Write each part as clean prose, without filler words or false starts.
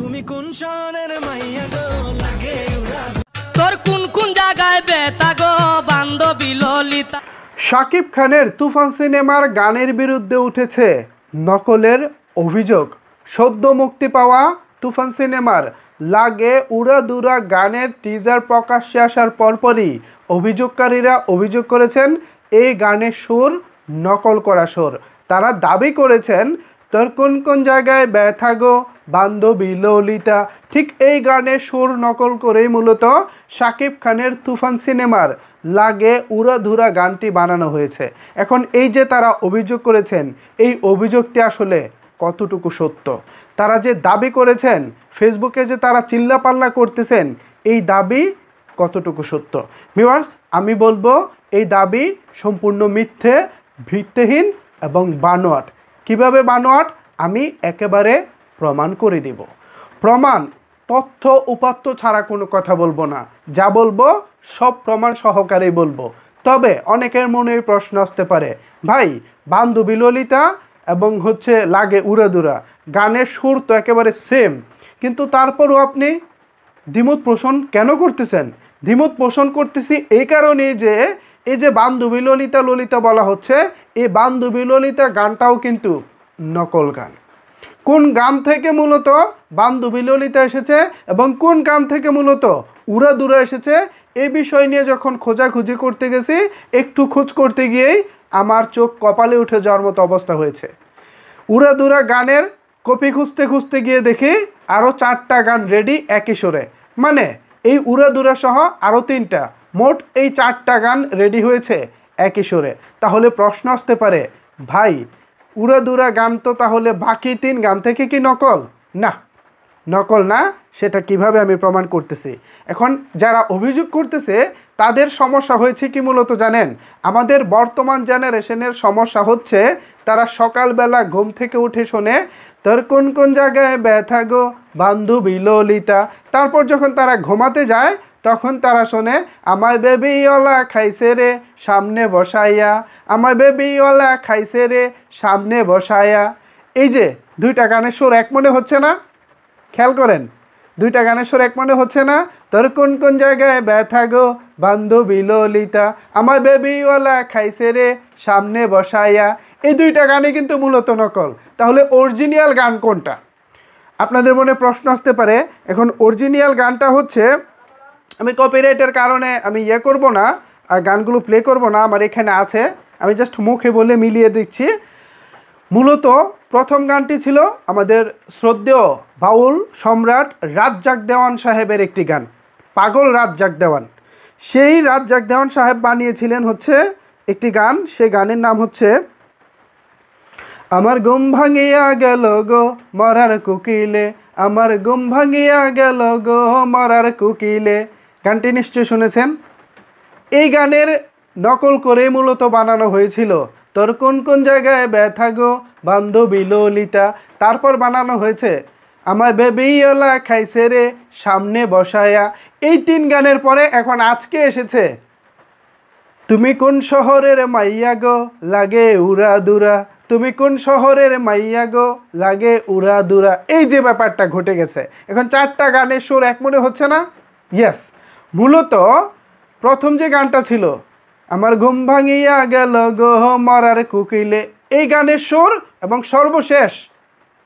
তুমি কোন শহরের মাইয়া গো লাগে উড়া তোর কোন কোন জায়গায় বেতা গো বান্ধবী ললিতা। শাকিব খানের তুফান সিনেমার গানের বিরুদ্ধে উঠেছে নকলের অভিযোগ। সদ্য মুক্তি পাওয়া তুফান সিনেমার লাগে উড়াদুরা গানের টিজার প্রকাশ্যে আসার পরপরই অভিযোগকারীরা অভিযোগ করেছেন এই গানের সুর নকল করা সুর। তারা দাবি করেছেন তোর কোন কোন জায়গায় ব্যথা গো বান্ধবী ললিতা, ঠিক এই গানের সুর নকল করেই মূলত শাকিব খানের তুফান সিনেমার লাগে উড়াধুরা গানটি বানানো হয়েছে। এখন এই যে তারা অভিযোগ করেছেন, এই অভিযোগটি আসলে কতটুকু সত্য? তারা যে দাবি করেছেন, ফেসবুকে যে তারা চিল্লাপাল্লা করতেছেন, এই দাবি কতটুকু সত্য? ভিউয়ার্স, আমি বলবো এই দাবি সম্পূর্ণ মিথ্যে, ভিত্তিহীন এবং বানোয়াট। কিভাবে বানোয়াট আমি একেবারে প্রমাণ করে দিব। প্রমাণ, তথ্য উপাত্ত ছাড়া কোনো কথা বলবো না, যা বলবো সব প্রমাণ সহকারেই বলবো। তবে অনেকের মনে প্রশ্ন আসতে পারে, ভাই বান্ধবী ললিতা এবং লাগে উড়াদুরা গানের সুর তো একেবারে সেম, কিন্তু তারপরও আপনি দ্বিমত পোষণ কেন করতেছেন? দ্বিমত পোষণ করতেছি এই কারণে যে এই যে বান্ধবী ললিতা ললিতা বলা হচ্ছে, এই বান্ধবী ললিতা গানটাও কিন্তু নকল গান। কোন গান থেকে মূলত বান্ধবী ললিতা এসেছে এবং কোন গান থেকে মূলত উড়াদুরা এসেছে, এই বিষয় নিয়ে যখন খোঁজাখুঁজি করতে গেছি, একটু খোঁজ করতে গিয়েই আমার চোখ কপালে উঠে যাওয়ার মতো অবস্থা হয়েছে। উড়াদুরা গানের কপি খুঁজতে খুঁজতে গিয়ে দেখি আরও 4টা গান রেডি একই সুরে, মানে এই উড়াদুরা সহ আরও 3টা, মোট এই 4টা গান রেডি হয়েছে একই সুরে। তাহলে প্রশ্ন আসতে পারে, ভাই উড়াদুরা গান তো তাহলে বাকি 3 গান থেকে কি নকল? না, নকল না। সেটা কিভাবে আমি প্রমাণ করতেছি। এখন যারা অভিযোগ করতেছে তাদের সমস্যা হয়েছে কি মূলত জানেন? আমাদের বর্তমান জেনারেশনের সমস্যা হচ্ছে তারা সকালবেলা ঘুম থেকে উঠে শোনে তোর কোন কোন জায়গায় ব্যথা গো বান্ধবী ললিতা, তারপর যখন তারা ঘুমাতে যায় তখন তারা শোনে আমার বেবিওয়ালা খাইছে রে সামনে বসাইয়া, আমার বেবিওয়ালা খাইছে রে সামনে বসাইয়া। এই যে 2টা গানের সুর এক মনে হচ্ছে না? খেয়াল করেন, 2টা গানের সুর এক মনে হচ্ছে না? তোর কোন কোন জায়গায় ব্যথা গো বান্ধবী ললিতা, আমার বেবিওয়ালা খাইছে রে সামনে বসাইয়া। এই 2টা গানই কিন্তু মূলত নকল। তাহলে অরিজিনাল গান কোনটা? আপনাদের মনে প্রশ্ন আসতে পারে। এখন অরিজিনাল গানটা হচ্ছে, আমি কপিরাইটের কারণে আমি করব না, আর গানগুলো প্লে করব না, আমার এখানে আছে, আমি জাস্ট মুখে বলে মিলিয়ে দিচ্ছি। মূলত প্রথম গানটি ছিল আমাদের শ্রদ্ধেয় বাউল সম্রাট রাজ্জাক দেওয়ান সাহেবের একটি গান, পাগল রাজ্জাক দেওয়ান। সেই রাজ্জাক দেওয়ান সাহেব বানিয়েছিলেন একটি গান, সেই গানের নাম হচ্ছে আমার ঘুম ভাঙিয়া গেল গো মরার কোকিলে, আমার ঘুম ভাঙিয়া গেল গো মরার কোকিলে। গানটি নিশ্চয়ই শুনেছেন। এই গানের নকল করে মূলত বানানো হয়েছিল তোর কোন কোন জায়গায় ব্যথা গো বান্ধবী ললিতা, তারপর বানানো হয়েছে আমার বেবিওয়ালা খাইছে রে সামনে বসায়া। এই 3 গানের পরে এখন আজকে এসেছে তুমি কোন শহরের মাইয়া গো লাগে উড়াদুরা, তুমি কোন শহরের মাইয়া গো লাগে উড়াদুরা। এই যে ব্যাপারটা ঘটে গেছে, এখন 4টা গানের সুর এক মনে হচ্ছে না? ইয়েস, মূলত প্রথম যে গানটা ছিল আমার ঘুম ভাঙিয়া গেল গো মরার কোকিলে, এই গানের সুর এবং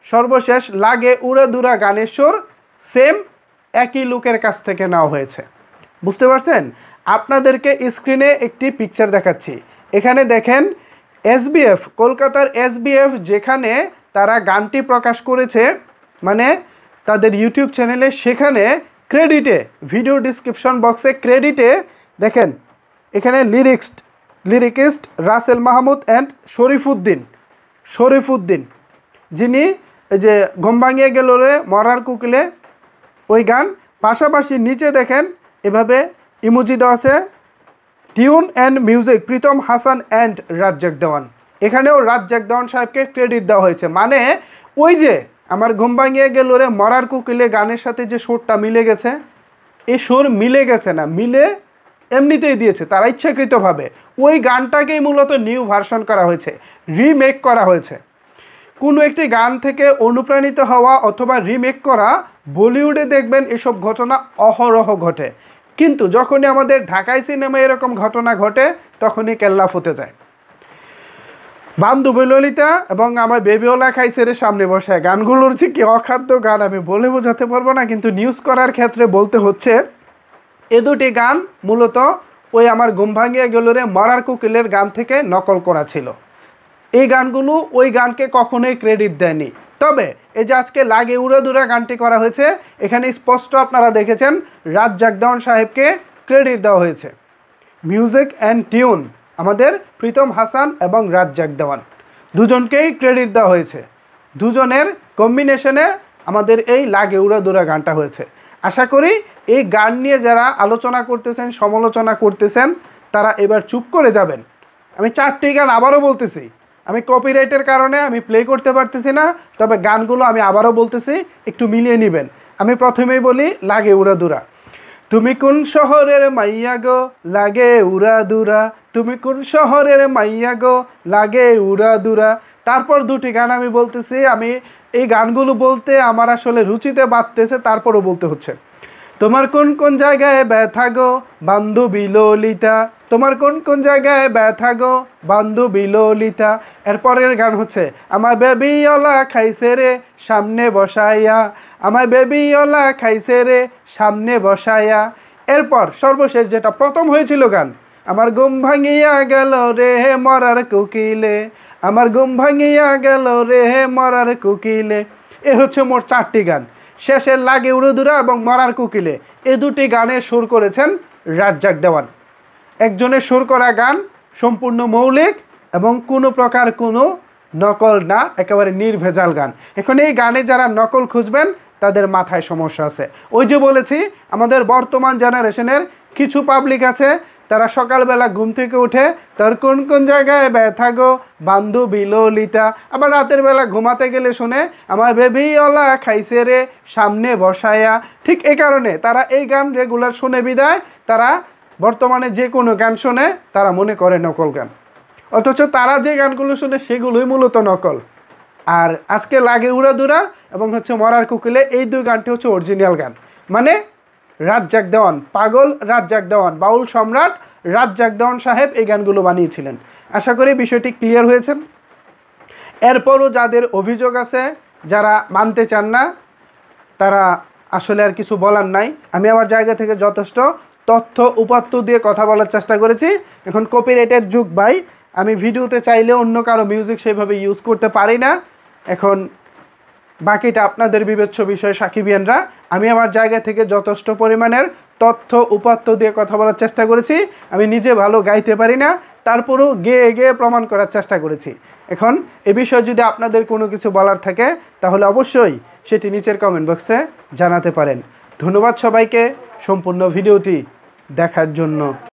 সর্বশেষ লাগে উড়াদুরা গানের সুর সেম একই লোকের কাছ থেকে নেওয়া হয়েছে। বুঝতে পারছেন? আপনাদেরকে স্ক্রিনে একটি পিকচার দেখাচ্ছি। এখানে দেখেন SBF, কলকাতার SBF যেখানে তারা গানটি প্রকাশ করেছে, মানে তাদের ইউটিউব চ্যানেলে, সেখানে ক্রেডিটে, ভিডিও ডিসক্রিপশন বক্সে ক্রেডিটে দেখেন এখানে লিরিকিস্ট রাসেল মাহমুদ অ্যান্ড শরীফুদ্দিন, যিনি এই যে ঘুম ভাঙিয়ে গেল রে মরার কোকিলে ওই গান। পাশাপাশি নিচে দেখেন এভাবে ইমোজি দেওয়া আছে tune and music Pritam Hasan and Razzak Dewan. এখানেও রাজ্জাক দেওয়ান সাহেবকে ক্রেডিট দেওয়া হয়েছে, মানে ওই যে আমার ঘুম ভাঙিয়ে গেল রে মরার কোকিলে গানের সাথে যে সুরটা মিলে গেছে, এই সুর মিলে গেছে না, মিলে এমনিতেই দিয়েছে তারা ইচ্ছাকৃতভাবে। ওই গানটাকেই মূলত নিউ ভার্সন করা হয়েছে, রিমেক করা হয়েছে। কোনো একটি গান থেকে অনুপ্রাণিত হওয়া অথবা রিমেক করা বলিউডে দেখবেন এসব ঘটনা অহরহ ঘটে, কিন্তু যখনই আমাদের ঢাকাই সিনেমায় এরকম ঘটনা ঘটে তখনই কেল্লা ফুটে যায়। বান্ধবী ললিতা এবং আমার বেবিওলা খাইসের সামনে বসে গানগুলোর যে কি অখাদ্য গান আমি বলে বোঝাতে পারবো না, কিন্তু নিউজ করার ক্ষেত্রে বলতে হচ্ছে এ দুটি গান মূলত ওই আমার ঘুম ভাঙিয়ে গেল রে মরার কোকিলের গান থেকে নকল করা ছিল। এই গানগুলো ওই গানকে কখনোই ক্রেডিট দেয়নি। তবে এই যে আজকে লাগে উড়াদুরা গানটি করা হয়েছে, এখানে স্পষ্ট আপনারা দেখেছেন রাজ্জাক দেওয়ান সাহেবকে ক্রেডিট দেওয়া হয়েছে। মিউজিক অ্যান্ড টিউন আমাদের প্রীতম হাসান এবং রাজ্জাক দেওয়ান দুজনকেই ক্রেডিট দেওয়া হয়েছে। দুজনের কম্বিনেশনে আমাদের এই লাগে উড়াদুরা গানটা হয়েছে। আশা করি এই গান নিয়ে যারা আলোচনা করতেছেন, সমালোচনা করতেছেন, তারা এবার চুপ করে যাবেন। আমি 4টি গান আবারও বলতেছি, আমি কপিরাইটের কারণে আমি প্লে করতে পারতেছি না, তবে গানগুলো আমি আবারও বলতেছি, একটু মিলিয়ে নেবেন। আমি প্রথমেই বলি লাগে উড়াদুরা। তুমি কোন শহরের মাইয়া গো লাগে উড়াদুরা, তুমি কোন শহরের মাইয়া গো লাগে উড়াদুরা। তারপর দুটি গান আমি বলতেছি, আমি এই গানগুলো বলতে আমার আসলে রুচিতে বাড়তেছে, তারপরও বলতে হচ্ছে। তোমার কোন কোন জায়গায় ব্যথা গো বান্ধবী ললিতা, তোমার কোন কোন জায়গায় ব্যথা গো বান্ধবী ললিতা। এরপরের গান হচ্ছে আমার বেবিওলা খাইছে রে সামনে বসাইয়া, আমার বেবিওলা খাইছে রে সামনে বসাইয়া। এরপর সর্বশেষ যেটা প্রথম হয়েছিল গান, আমার ঘুম ভাঙিয়া গেল রে মরার কোকিলে, আমার ঘুম ভাঙিয়া গেল রে মরার কোকিলে। এ হচ্ছে মোট 4টি গান। শেষের লাগে উড়াদুরা এবং মরার কোকিলে এই দুটি গানে সুর করেছেন রাজ্জাক দেওয়ান। একজনের সুর করা গান সম্পূর্ণ মৌলিক এবং কোনো প্রকার কোনো নকল না, একেবারে নির্ভেজাল গান। এখন এই গানে যারা নকল খুঁজবেন তাদের মাথায় সমস্যা আছে। ওই যে বলেছি আমাদের বর্তমান জেনারেশনের কিছু পাবলিক আছে, তারা সকালবেলা ঘুম থেকে উঠে তার কোন কোন জায়গায় ব্যথা গো বান্ধবী ললিতা, আবার রাতের বেলা ঘুমাতে গেলে শুনে আমার বেবিওলা খাইছে রে সামনে বসায়া। ঠিক এই কারণে তারা এই গান রেগুলার শুনে বিদায় তারা বর্তমানে যে কোনো গান শুনে তারা মনে করে নকল গান, অথচ তারা যে গানগুলো শুনে সেগুলোই মূলত নকল। আর আজকে লাগে উড়াদুরা এবং হচ্ছে মরার কোকিলে এই দুই গানটি হচ্ছে অরিজিনাল গান। মানে রাজ্জাক দেওয়ান, পাগল রাজ্জাক দেওয়ান, বাউল সম্রাট রাজ্জাক দেওয়ান সাহেব এই গানগুলো বানিয়েছিলেন। আশা করি বিষয়টি ক্লিয়ার হয়েছেন। এরপরও যাদের অভিযোগ আছে, যারা মানতে চান না, তারা আসলে আর কিছু বলার নাই। আমি আমার জায়গা থেকে যথেষ্ট তথ্য উপাত্ত দিয়ে কথা বলার চেষ্টা করেছি। এখন কপিরাইটের যুগ ভাই, আমি ভিডিওতে চাইলে অন্য কারো মিউজিক সেভাবে ইউজ করতে পারি না। এখন বাকিটা আপনাদের বিবেচ্য বিষয় সাকিবিয়ানরা। আমি আমার জায়গা থেকে যথেষ্ট পরিমাণের তথ্য উপাত্ত দিয়ে কথা বলার চেষ্টা করেছি। আমি নিজে ভালো গাইতে পারি না, তারপরও গেয়ে গেয়ে প্রমাণ করার চেষ্টা করেছি। এখন এ বিষয়ে যদি আপনাদের কোনো কিছু বলার থাকে তাহলে অবশ্যই সেটি নিচের কমেন্ট বক্সে জানাতে পারেন। ধন্যবাদ সবাইকে সম্পূর্ণ ভিডিওটি দেখার জন্য।